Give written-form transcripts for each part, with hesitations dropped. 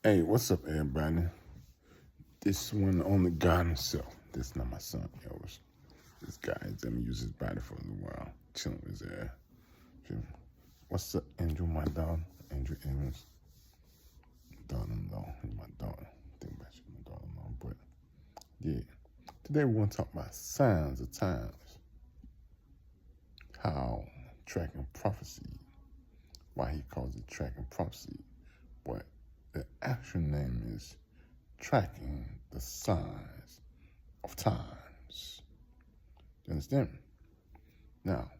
Hey, what's up, everybody? This one on the God himself. This is not my son, yo. This guy is gonna use his body for a little while, chilling with his ass. What's up, Andrew, my dog? Andrew Evans. Daughter-in-law. My daughter. Think about you, my daughter-in-law. But yeah, today we're gonna talk about signs of times. How tracking prophecy. Why he calls it tracking prophecy. But the actual name is tracking the signs of times. You understand? Now,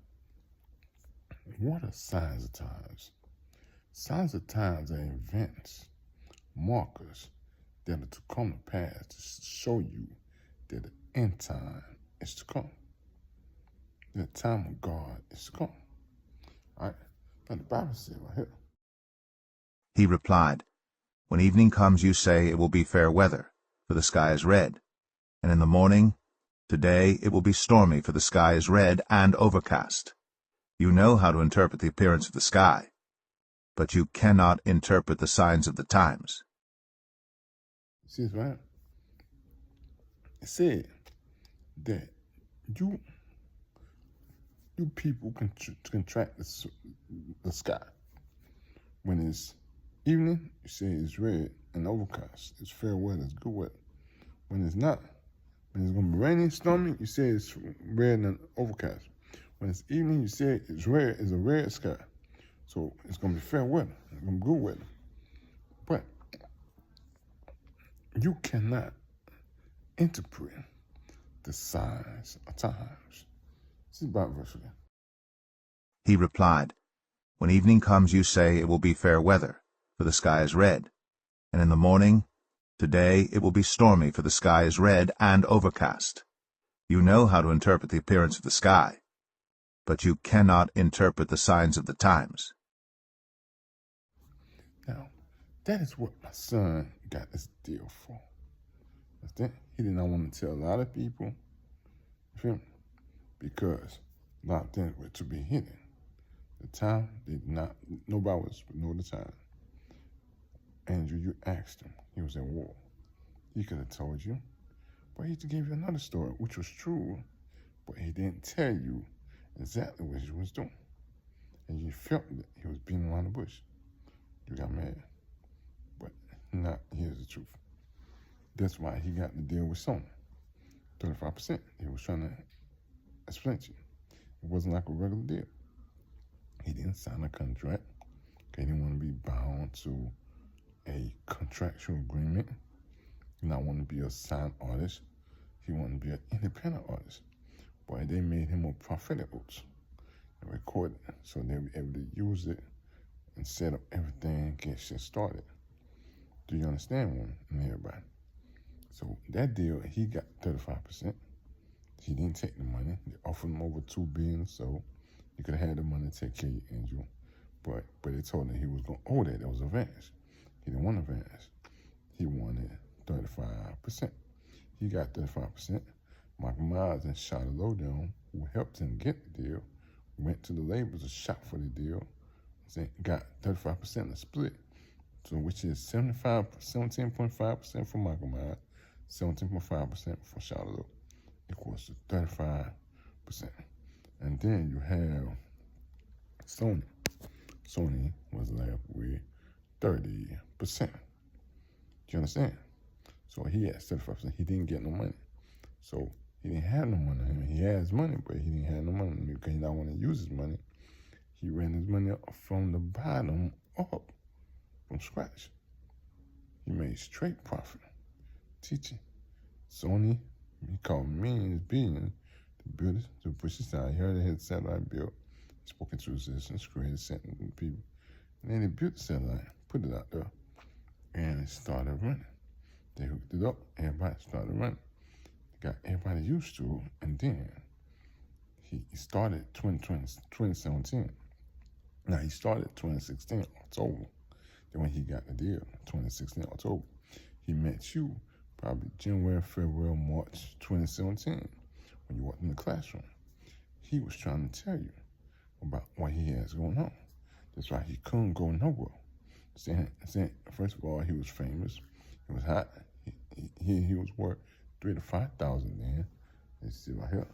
what are signs of times? Signs of times are events, markers that are to come to pass to show you that the end time is to come. The time of God is to come. All right? Now the Bible says right here. He replied, "When evening comes you say it will be fair weather, for the sky is red. And in the morning, today it will be stormy, for the sky is red and overcast. You know how to interpret the appearance of the sky, but you cannot interpret the signs of the times." See this right? It said that you people can track the sky. When it's evening, you say it's red and overcast. It's fair weather, it's good weather. When it's not, when it's going to be raining, stormy, you say it's red and overcast. When it's evening, you say it's red, it's a red sky. So it's going to be fair weather, it's going to be good weather. But you cannot interpret the signs of times. See about verse again. He replied, "When evening comes you say it will be fair weather, for the sky is red. And in the morning, today it will be stormy, for the sky is red and overcast. You know how to interpret the appearance of the sky, but you cannot interpret the signs of the times." Now, that is what my son got this deal for. He did not want to tell a lot of people, because a lot of things were to be hidden. The time did not, nobody was know the time. Andrew, you asked him, he was at war. He could have told you, but he gave you another story, which was true, but he didn't tell you exactly what he was doing. And you felt that he was beating around the bush. You got mad. But now, here's the truth. That's why he got the deal with Sony. 35%. He was trying to explain to you. It wasn't like a regular deal. He didn't sign a contract. He didn't want to be bound to a contractual agreement. He did not want to be a signed artist. He wanted to be an independent artist. But they made him a prophetic oath and recorded it so they'll be able to use it and set up everything, get shit started. Do you understand one and everybody? So that deal, he got 35%. He didn't take the money. They offered him over $2 billion, so you could have had the money to take care of you, Andrew. But they told him he was going to owe that. That was advance. He didn't want advance. He wanted 35%. He got 35%. Michael Myers and Charlotte Lowdown, who helped him get the deal, went to the labels and shot for the deal, got 35% of the split, so which is 17.5% for Michael Myers, 17.5% for Charlotte Low, equals to 35%. And then you have Sony. Sony was left with 30%. Do you understand? So he had 35%. He didn't get no money. So he didn't have no money. I mean, he has money, but he didn't have no money because he didn't want to use his money. He ran his money up from the bottom up, from scratch. He made straight profit. Teaching. Sony, he called millions, billions to build it, to push this out. He heard they had satellite built. He spoke into existence, created sending people. And then they built the satellite, put it out there, and it started running. They hooked it up, everybody started running. They got everybody used to it, and then he started 2017. Now, he started 2016, October. Then when he got the deal, 2016, October, he met you probably January, February, March 2017 when you walked in the classroom. He was trying to tell you about what he has going on. That's why he couldn't go nowhere. First of all, he was famous. He was hot. He was worth 3,000 to 5,000 then. Let's see right here.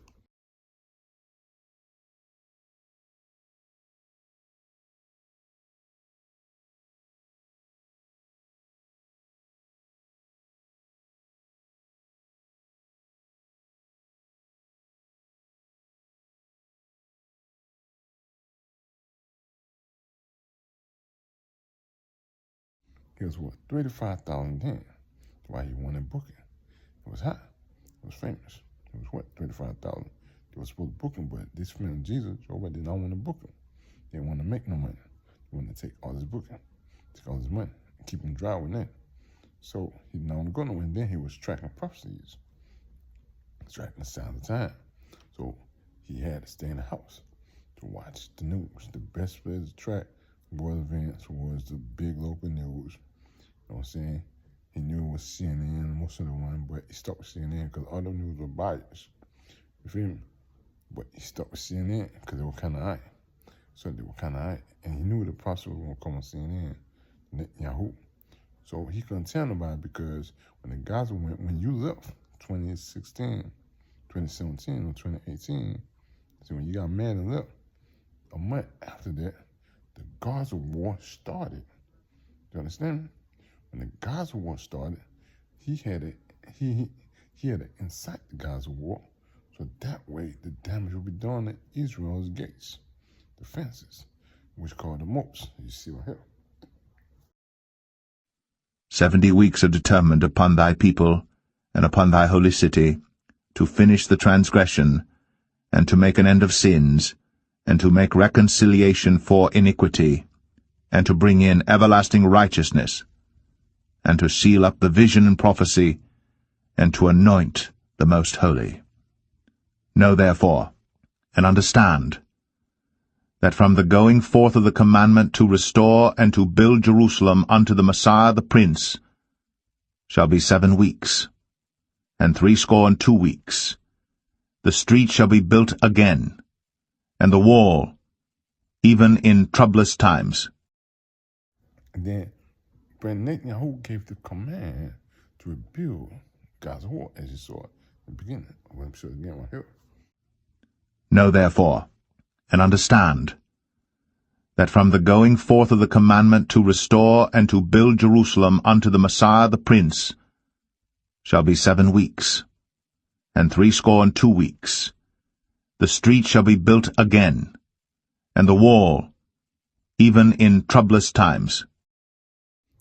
He was worth 3,000 to 5,000 then. That's why he won in booking. It was hot. It was famous. It was what, 35,000. They were supposed to book him, but this film, Jesus, Joe did not want to book him. They didn't want to make no money. They wanted to take all his booking, take all his money, and keep him dry with that. So he did not want to go nowhere. And then he was tracking prophecies, tracking the signs of time. So he had to stay in the house to watch the news. The best place to track world events was the big local news. You know what I'm saying? He knew it was CNN, most of the one, but he stuck with CNN because other news were biased. You feel me? But he stuck with CNN because they were kind of high. So they were kind of high. And he knew the prophet was going to come on CNN, Netanyahu. So he couldn't tell nobody because when the Gaza went, when you left 2016, 2017, or 2018, so when you got mad and left, a month after that, the Gaza war started. Do you understand me? When the Gaza war started, he had to incite the Gaza war, so that way the damage would be done at Israel's gates, the fences, which called the moats. You see right here. 70 weeks are determined upon thy people and upon thy holy city, to finish the transgression, and to make an end of sins, and to make reconciliation for iniquity, and to bring in everlasting righteousness, and to seal up the vision and prophecy, and to anoint the most holy. Know therefore, and understand, that from the going forth of the commandment to restore and to build Jerusalem unto the Messiah the Prince shall be 7 weeks, and 62 weeks. The street shall be built again, and the wall, even in troublous times. And then Netanyahu gave the command to rebuild Gaza wall, as you saw at the beginning. I'm going to show it again right here. Know therefore, and understand, that from the going forth of the commandment to restore and to build Jerusalem unto the Messiah the Prince shall be 7 weeks, and 62 weeks. The street shall be built again, and the wall, even in troublous times.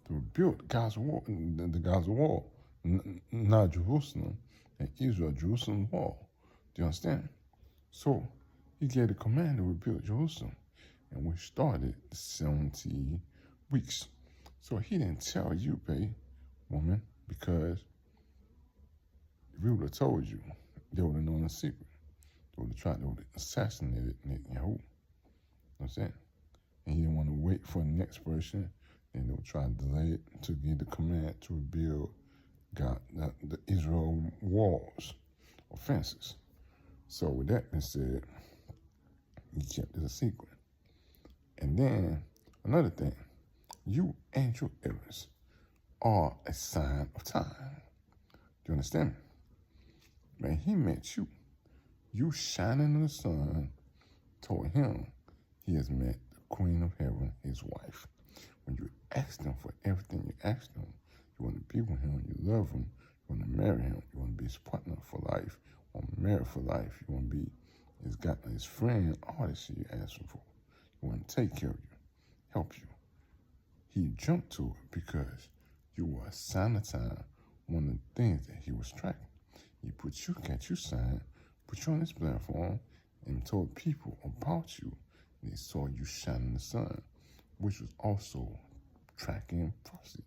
To rebuild Gaza wall, the Gaza wall, not Jerusalem, and Israel, Jerusalem's wall. Do you understand? So he gave the command to rebuild Jerusalem, and we started 70 weeks. So he didn't tell you, babe, woman, because if he would have told you, they would have known the secret. They would have assassinated Netanyahu. You know what I'm saying? And he didn't want to wait for the next person, and they would try to delay it to give the command to rebuild the Israel walls or fences. So with that being said, he kept it a secret. And then another thing, you and your evidence are a sign of time. Do you understand me? Man, he met you. You shining in the sun told him he has met the Queen of Heaven, his wife. When you asked him for everything you asked him, you want to be with him, you love him, you want to marry him, you want to be his partner for life, you want to marry for life, you want to be his friend, all that shit you asked him for. You want to take care of you, help you. He jumped to it because you were a sign of time, one of the things that he was tracking. He got you signed, put you on this platform, and told people about you. And they saw you shine in the sun, which was also tracking prophecy.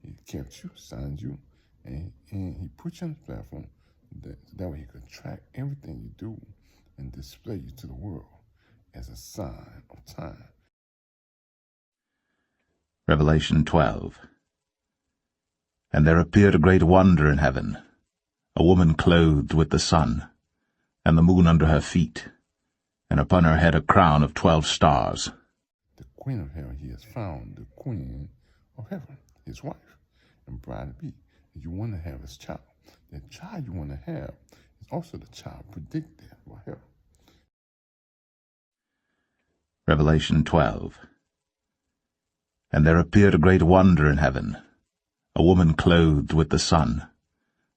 He kept you, signed you, and he put you on this platform that way he could track everything you do and display you to the world as a sign of time. Revelation 12. And there appeared a great wonder in heaven, a woman clothed with the sun, and the moon under her feet, and upon her head a crown of 12 stars. The Queen of Heaven he has found, the Queen of heaven, his wife and bride-to-be. And you want to have his child. That child you want to have is also the child predicted by him. Revelation 12. And there appeared a great wonder in heaven, a woman clothed with the sun,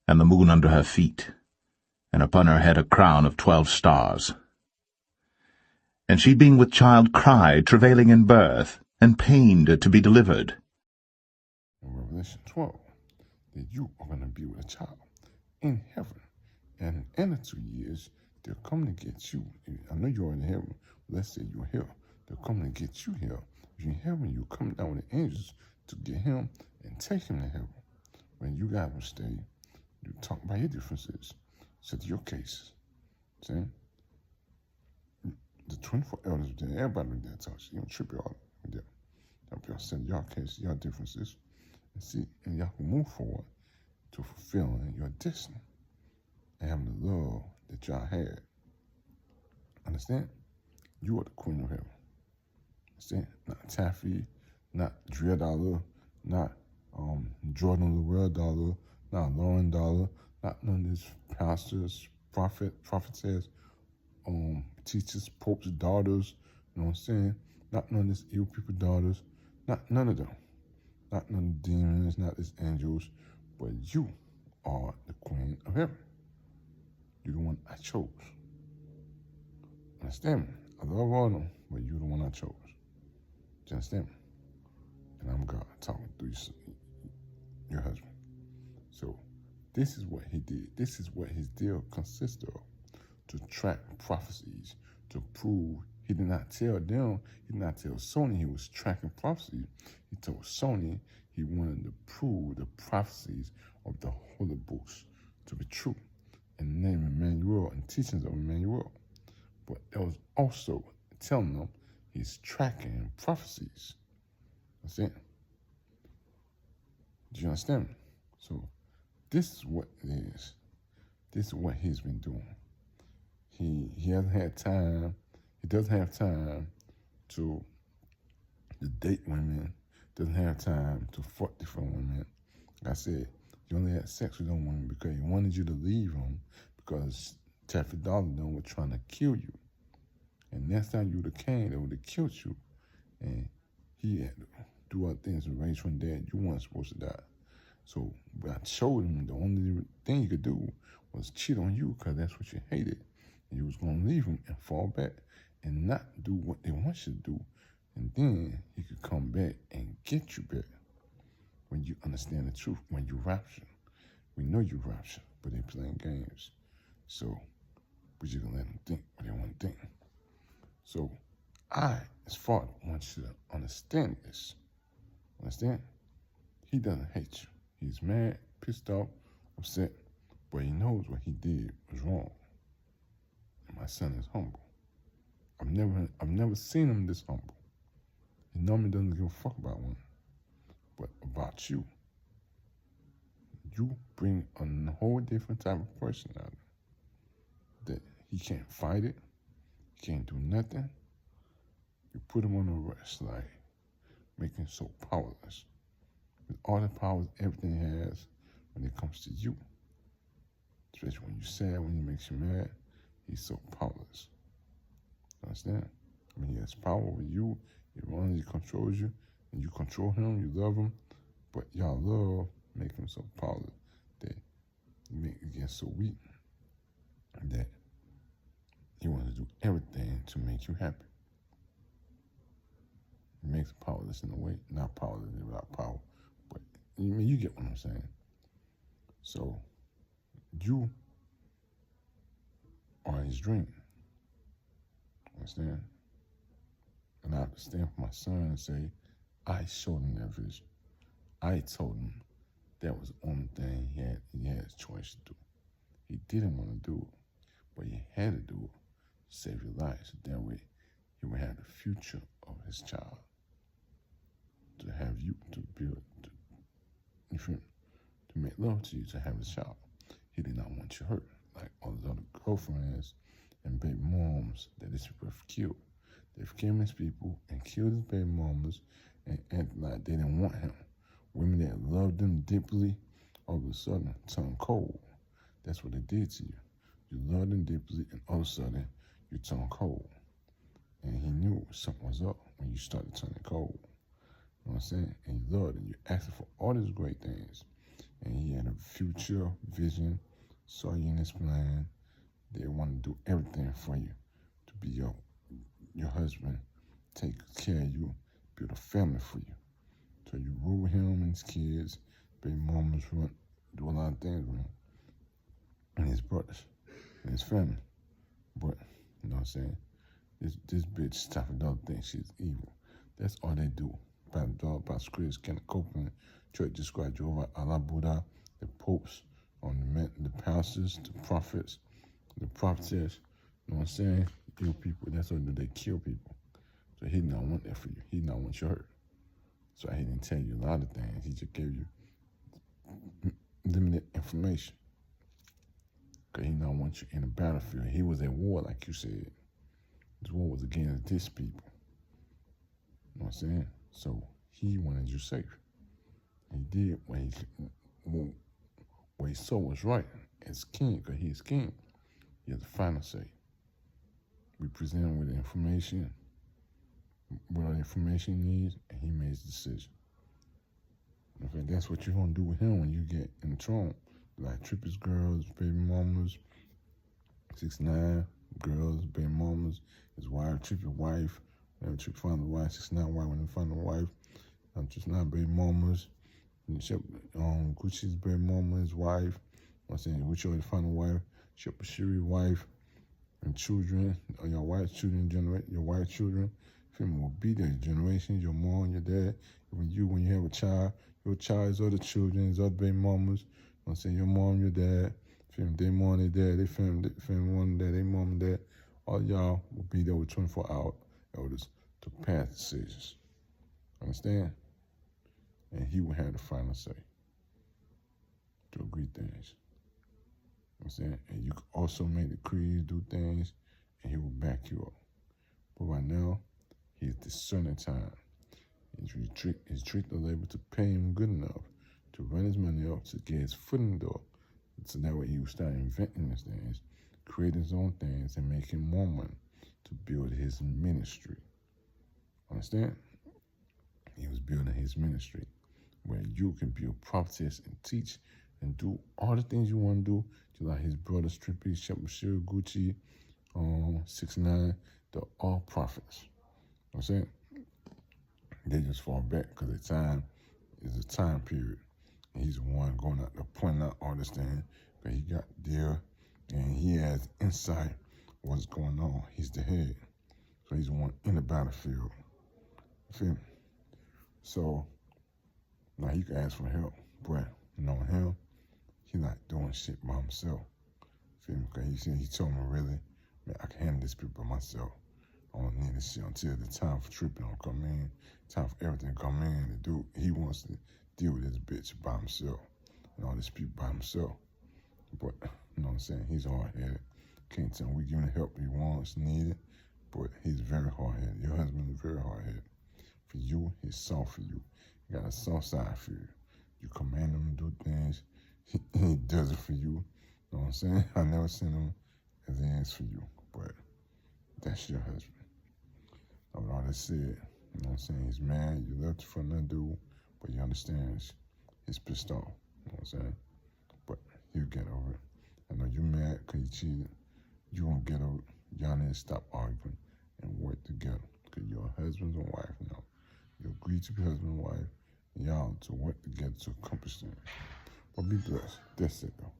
and the moon under her feet, and upon her head a crown of 12 stars. And she being with child cried, travailing in birth, and pained to be delivered. In Revelation 12, that you are going to be with a child in heaven. And in the 2 years, they're coming to get you. I know you're in heaven. Let's say you're here. They're coming to get you here. If you're in heaven, you come down with the angels to get him and take him to heaven. When you guys will stay, you talk about your differences, set your cases. See? The 24 elders were there. Everybody was there talk. You don't trip y'all there. Y'all set y'all cases, y'all differences, and see, and y'all can move forward to fulfilling your destiny and having the love that y'all had. Understand? You are the queen of heaven. Understand? Not Taffy, not Drea Dollar, not Jordan Lorel Dollar, not Lauren Dollar, not none of these pastors, prophetess, teachers, popes' daughters, you know what I'm saying? Not none of these evil people's daughters, not none of them. Not none of the demons, not these angels, but you are the queen of heaven. You're the one I chose. Understand me? I love all of them, but you're the one I chose. Do you understand me? And I'm God talking through your husband. So this is what he did. This is what his deal consisted of. To track prophecies, to prove he did not tell them, he did not tell Sony he was tracking prophecies. He told Sony he wanted to prove the prophecies of the Holy Books to be true in the name of Emmanuel and teachings of Emmanuel. But it was also telling them he's tracking prophecies. That's it. Do you understand me? So this is what it is. This is what he's been doing. He hasn't had time. He doesn't have time to date women. Doesn't have time to fuck different women. Like I said, you only had sex with them women because he wanted you to leave them because Taffy Dollar were trying to kill you. And next time you would have came, they would have killed you. And he had to do other things to raise from dead. You weren't supposed to die. So when I showed him the only thing you could do was cheat on you because that's what you hated. And you was going to leave him and fall back and not do what they want you to do. And then he could come back and get you back when you understand the truth, when you rapture. We know you rapture, but they playing games. So we're just going to let them think what they want to think. So I, as father, want you to understand this. Understand? He doesn't hate you. He's mad, pissed off, upset, but he knows what he did was wrong. And my son is humble. I've never seen him this humble. He normally doesn't give a fuck about women, but about you. You bring a whole different type of person out of him. That he can't fight it, he can't do nothing. You put him on a rest, like making him so powerless. With all the powers everything has when it comes to you. Especially when you're sad, when he makes you mad, he's so powerless. Understand? I mean, he has power over you, he runs, he controls you, and you control him, you love him, but y'all love make him so powerless that you get so weak that he wants to do everything to make you happy. He makes him powerless in a way, not powerless without power, but you get what I'm saying. So you are his dream. Understand? And I have to stand for my son and say, I showed him that vision. I told him that was the only thing he had his choice to do. He didn't want to do it, but he had to do it to save your life. So that way he would have the future of his child. To have you, to build, to make love to you, to have a child. He did not want you hurt, like all his other girlfriends and baby moms that these people have killed. They've killed his people and killed his baby mamas and like they didn't want him. Women that loved them deeply, all of a sudden turn cold. That's what they did to you. You loved them deeply, and all of a sudden you turn cold. And he knew something was up when you started turning cold. You know what I'm saying? And you loved him. You asked him for all these great things. And he had a future vision, saw you in his plan. They wanted to do everything for you, to be your husband, take care of you, build a family for you. So you rule with him and his kids, baby mamas, do a lot of things with him, and his brothers, and his family. But, you know what I'm saying? This bitch Stafford Dog thinks she's evil. That's all they do. By the dog, by scripts, Kenneth Copeland, Church described Jehovah, Allah Buddha, the popes, the pastors, the prophets, the prophetess. You know what I'm saying? Kill people. That's what they do. They kill people. So he did not want that for you. He did not want your hurt. So he didn't tell you a lot of things. He just gave you limited information. Because he did not want you in a battlefield. He was at war, like you said. This war was against his people. You know what I'm saying? So he wanted you safe. He did what he saw was right as king, because he's king. He has the final say. We present him with the information, what information he needs, and he makes the decision. In fact, that's what you're going to do with him when you get in the throne. Like Tripp's girls, baby mamas, 6ix9ine girls, baby mamas, his wife, Tripp's wife, whenever Tripp found the wife, 6ix9ine wife, when they found the wife, 6ix9ine baby mamas, Gucci's baby mama, his wife, I'm saying, Gucci already found a wife, Shep Bashiri wife, and children, your wife's children, your wife's children, film will be there, generations, your mom, your dad, when you have a child, your child's other children, his other baby mamas, I'm saying, your mom, your dad, film, their mom, their dad, they film one dad, their mom and dad, all y'all will be there with 24-hour elders to pass decisions. Understand? And he will have the final say to agree things. You know what I'm saying? And you can also make decrees, do things, and he will back you up. But right now, he's discerning time. He's tricked the labor to pay him good enough to run his money up, to get his foot in the door. So that way he will start inventing these things, creating his own things, and making more money to build his ministry. Understand? He was building his ministry where you can be a prophetess and teach and do all the things you want to do, just like his brothers, Trippy, Shep Bashir, Gucci, 6ix9ine, they're all prophets. You know what I'm saying? They just fall back because the time is a time period. And he's the one going out there pointing out all this thing, but he got there and he has insight what's going on. He's the head. So he's the one in the battlefield. You feel me? So now you can ask for help, but knowing him, he's not doing shit by himself. Feel me? Because he told me, really, man, I can handle this people by myself. I don't need this shit until the time for tripping don't come in, time for everything to come in. The dude, he wants to deal with this bitch by himself and all this people by himself. But, you know what I'm saying? He's hard-headed. Can't tell him we give him the help he wants, needed, but he's very hard-headed. Your husband is very hard-headed. For you, he's soft for you. He got a soft side for you. You command him to do things, he does it for you. You know what I'm saying? I never seen him as he is for you, but that's your husband. With all that said, you know what I'm saying? He's mad, you left for another dude, but you understand he's pissed off. You know what I'm saying? But he'll get over it. I know you're mad because you cheated. You won't get over it. Y'all need to stop arguing and work together because you're husband and wife now. You agree to be husband and wife, and y'all to work together to accomplish things. But be blessed. That's it, though.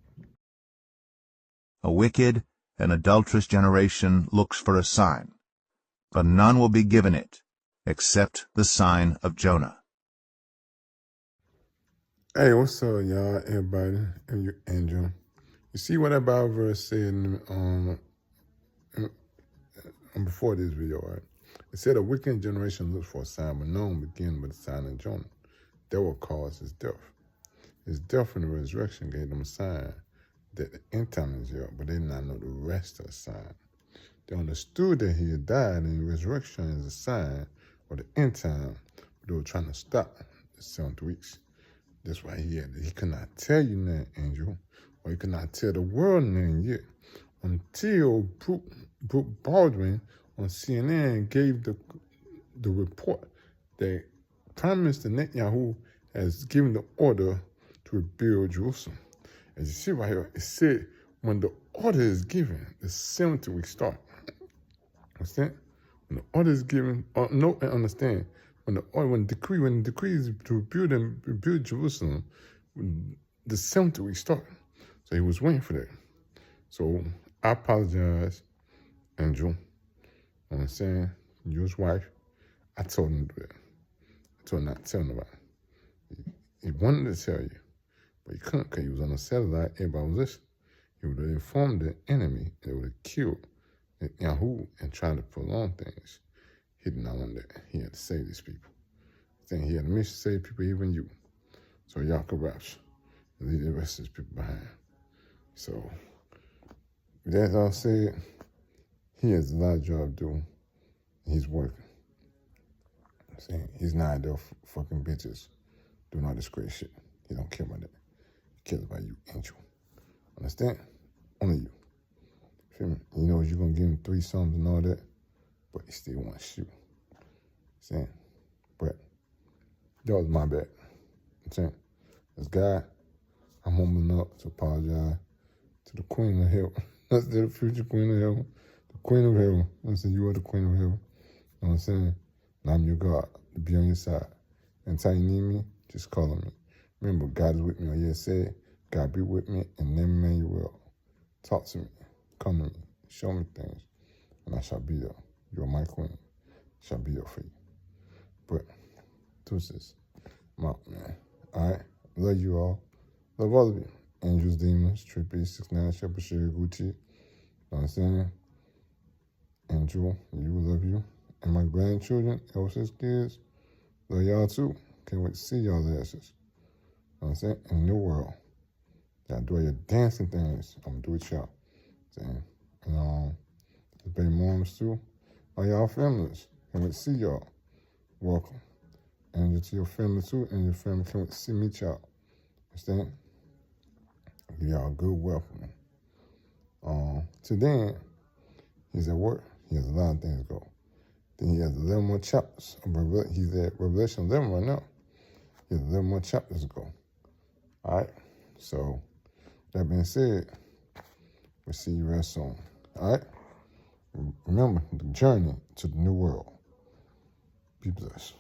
A wicked and adulterous generation looks for a sign, but none will be given it, except the sign of Jonah. Hey, what's up, y'all, everybody, and your angel. You see what that Bible verse said before this video, right? It said a wicked generation looks for a sign, but none will begin with the sign of Jonah. That will cause his death. His death and the resurrection gave them a sign that the end time is here, but they did not know the rest of the sign. They understood that he had died and the resurrection is a sign of the end time, but they were trying to stop the 7 weeks. That's why he could not tell you nothing, Angel, or he could not tell the world nothing yet until Brooke Baldwin on CNN gave the report that Prime Minister Netanyahu has given the order to rebuild Jerusalem. As you see right here, it said when the order is given, the 7th week start. Understand? When the order is given, know and understand. When the decree is to rebuild Jerusalem, the 7th week start. So he was waiting for that. So I apologize, Angel. You know what I'm saying? You his wife. I told him to do that. I told him not to tell nobody. He wanted to tell you, but he couldn't because he was on a satellite. Everybody was listening. He would have informed the enemy and it would have killed Yahoo and tried to prolong things. He did not want that. He had to save these people. He had a mission to save people, even you. So y'all could rapture and leave the rest of these people behind. So, with that all said, he has a lot of job to do. He's working. I'm saying he's not there fucking bitches doing all this crazy shit. He don't care about that. He cares about you, Angel. Understand? Only you. Feel me? You know you're gonna give him 3 sums and all that, but he still wants you. Saying, but that was my bad. I'm saying, as God, I'm humbling up to apologize to the Queen of Heaven. That's the future Queen of Heaven. The Queen of Heaven. I said, you are the Queen of Heaven. You know what I'm saying? And I'm your God to be on your side. Anytime you need me, just call on me. Remember, God is with me. Yes, said, God be with me and name Emmanuel. Talk to me. Come to me. Show me things. And I shall be there. You are my queen. I shall be there for you. But, deuces. I'm out, man. All right? Love you all. Love all of you. Angels, Demons, Trippy, 69, Shepherd, Sugar, Gucci. You know what I'm saying? Angel, you, love you. And my grandchildren, Elsa's kids, love y'all too. Can't wait to see y'all's asses. You know what I'm saying? In the new world. Y'all do all your dancing things. I'm gonna do it y'all. Saying, and the baby moms too. All y'all families. Can't wait to see y'all. Welcome. And to your family too, and your family can't wait to see me y'all. Understand? Give y'all a good welcome. Today, he's at work. He has a lot of things to go. Then he has 11 more chapters. He's at Revelation 11 right now. He has 11 more chapters to go. All right? So, that being said, we'll see you real soon. All right? Remember, the journey to the new world. Be blessed.